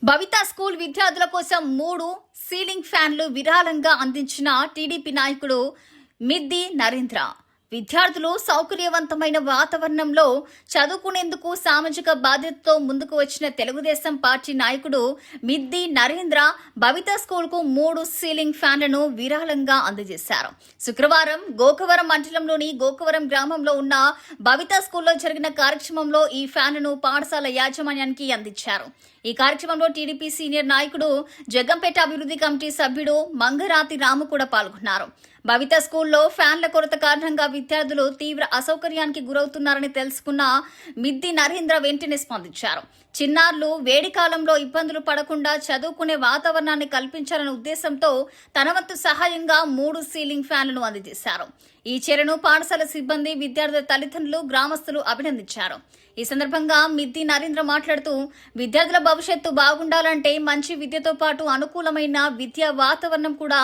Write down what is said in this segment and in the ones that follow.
భవితా school విద్యార్థుల కోసం 3 ceiling ఫ్యాన్లు విరాళంగా అందించిన టీడీపీ నాయకుడు మిద్ది నరేంద్ర. విద్యార్థులు సౌకర్యవంతమైన వాతావరణంలో చదువుకునేందుకు సామాజిక బాధ్యతతో ముందుకు వచ్చిన తెలుగుదేశం పార్టీ నాయకుడు మిద్ది నరేంద్ర భవితా స్కూల్కు 3 సీలింగ్ ఫ్యాన్లను విరాళంగా అందజేశారు. శుక్రవారం గోకవరం మండలంలోని గోకవరం గ్రామంలో ఉన్న భవితా స్కూల్లో జరిగిన కార్యక్రమంలో ఈ ఫ్యాన్లను పాఠశాల యాజమాన్యానికి అందించారు. ఈ కార్యక్రమంలో టీడీపీ సీనియర్ నాయకుడు జగ్గంపేట అభివృద్ధి కమిటీ సభ్యుడు మంగరాతి రాము కూడా పాల్గొన్నారు. భవితా స్కూల్లో ఫ్యాన్ల కొరత కారణంగా విద్యార్థులు తీవ్ర అసౌకర్యానికి గురవుతున్నారని తెలుసుకున్న మిద్ది నరేంద్ర వెంటనే స్పందించారు. చిన్నారులు వేడి కాలంలో ఇబ్బందులు పడకుండా చదువుకునే వాతావరణాన్ని కల్పించాలనే ఉద్దేశంతో తన వంతు సహాయంగా 3 సీలింగ్ ఫ్యాన్లను అందజేశారు. ఈ చర్యను పాఠశాల సిబ్బంది, విద్యార్థుల తల్లిదండ్రులు, గ్రామస్తులు అభినందించారు. ఈ సందర్భంగా మిద్ది నరేంద్ర మాట్లాడుతూ విద్యార్థుల భవిష్యత్తు బాగుండాలంటే మంచి విద్యతో పాటు అనుకూలమైన విద్యా వాతావరణం కూడా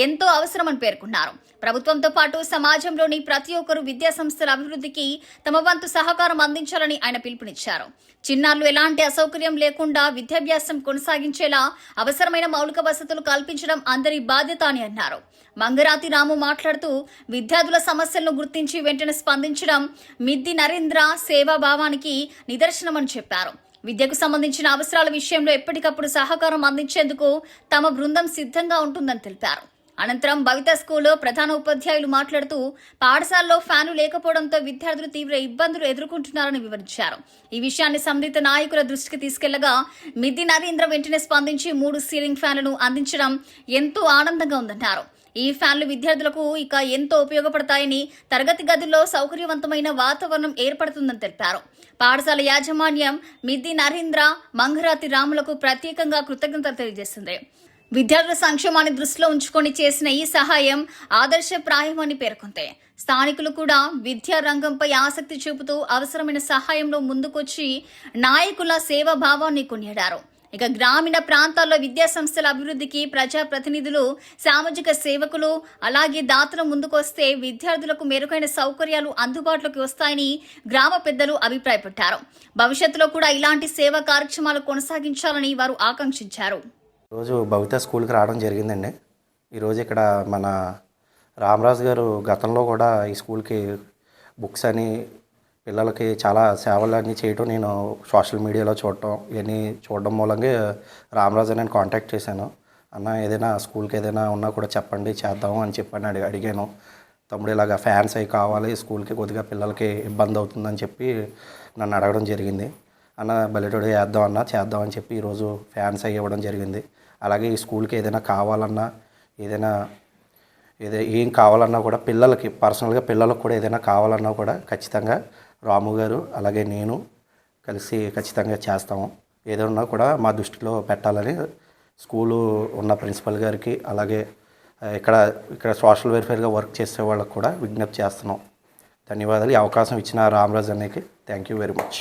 ఎంతో అవసరమని పేర్కొన్నారు. ప్రభుత్వంతో పాటు సమాజంలోని ప్రతి ఒక్కరూ విద్యా సంస్థల అభివృద్ధికి తమ వంతు సహకారం అందించాలని ఆయన పిలుపునిచ్చారు. చిన్నారులు ఎలాంటి అసౌకర్యం లేకుండా విద్యాభ్యాసం కొనసాగించేలా అవసరమైన మౌలిక వసతులు కల్పించడం అందరి బాధ్యత అని అన్నారు. మంగరాతి రాము మాట్లాడుతూ విద్యార్థుల సమస్యలను గుర్తించి వెంటనే స్పందించడం మిద్ది నరేంద్ర సేవాభావానికి నిదర్శనమని చెప్పారు. విద్యకు సంబంధించిన అవసరాల విషయంలో ఎప్పటికప్పుడు సహకారం అందించేందుకు తమ బృందం సిద్ధంగా ఉంటుందని తెలిపారు. అనంతరం భవితా స్కూల్లో ప్రధాన ఉపాధ్యాయులు మాట్లాడుతూ పాఠశాలలో ఫ్యాను లేకపోవడంతో విద్యార్థులు తీవ్ర ఇబ్బందులు ఎదుర్కొంటున్నారని వివరించారు. ఈ విషయాన్ని సంబంధిత నాయకుల దృష్టికి తీసుకెళ్లగా మిద్ది నరేంద్ర వెంటనే స్పందించి 3 సీలింగ్ ఫ్యాన్లను అందించడం ఎంతో ఆనందంగా ఉందన్నారు. ఈ ఫ్యాన్లు విద్యార్థులకు ఇక ఎంతో ఉపయోగపడతాయని, తరగతి గదుల్లో సౌకర్యవంతమైన వాతావరణం ఏర్పడుతుందని తెలిపారు. పాఠశాల యాజమాన్యం మిద్ది నరేంద్ర, మంగరాతి రాములకు ప్రత్యేకంగా కృతజ్ఞతలు తెలియజేసింది. విద్యార్థుల సంక్షేమాన్ని దృష్టిలో ఉంచుకొని చేసిన ఈ సహాయం ఆదర్శప్రాయమని పేర్కొంది. స్థానికులు కూడా విద్యా రంగంపై ఆసక్తి చూపుతూ అవసరమైన సహాయంలో ముందుకొచ్చి నాయకుల సేవాభావాన్ని కొనియాడారు. ఇక గ్రామీణ ప్రాంతాల్లో విద్యా సంస్థల అభివృద్ధికి ప్రజాప్రతినిధులు, సామాజిక సేవకులు, అలాగే దాతలు ముందుకొస్తే విద్యార్థులకు మెరుగైన సౌకర్యాలు అందుబాటులోకి వస్తాయని గ్రామ పెద్దలు అభిప్రాయపడ్డారు. భవిష్యత్తులో కూడా ఇలాంటి సేవా కార్యక్రమాలు కొనసాగించాలని వారు ఆకాంక్షించారు. రోజు భవితా స్కూల్కి రావడం జరిగిందండి. ఈరోజు ఇక్కడ మన రామరాజు గారు గతంలో కూడా ఈ స్కూల్కి బుక్స్ అని పిల్లలకి చాలా సేవలు అన్నీ చేయటం నేను సోషల్ మీడియాలో ఇవన్నీ చూడడం మూలంగా రామరాజు నేను కాంటాక్ట్ చేశాను. అన్న ఏదైనా స్కూల్కి ఏదైనా ఉన్నా కూడా చెప్పండి, చేద్దాము అని చెప్పని అడిగాను. తమ్ముడు ఇలాగ ఫ్యాన్స్ అవి కావాలి, స్కూల్కి కొద్దిగా పిల్లలకి ఇబ్బంది అవుతుందని చెప్పి నన్ను అడగడం జరిగింది. అన్న బల్లెటోడు చేద్దాం అని చెప్పి ఈరోజు ఫ్యాన్స్ అవి ఇవ్వడం జరిగింది. అలాగే ఈ స్కూల్కి ఏదైనా కావాలన్నా, ఏం కావాలన్నా కూడా పిల్లలకి పర్సనల్గా పిల్లలకు కూడా ఏదైనా కావాలన్నా కూడా ఖచ్చితంగా రాము గారు అలాగే నేను కలిసి ఖచ్చితంగా చేస్తాము. ఏదైనా కూడా మా దృష్టిలో పెట్టాలని స్కూలు ఉన్న ప్రిన్సిపల్ గారికి, అలాగే ఇక్కడ సోషల్ వెల్ఫేర్గా వర్క్ చేసే వాళ్ళకు కూడా విజ్ఞప్తి చేస్తున్నాం. ధన్యవాదాలు. ఈ అవకాశం ఇచ్చిన రామరాజు అన్నకి థ్యాంక్ యూ వెరీ మచ్.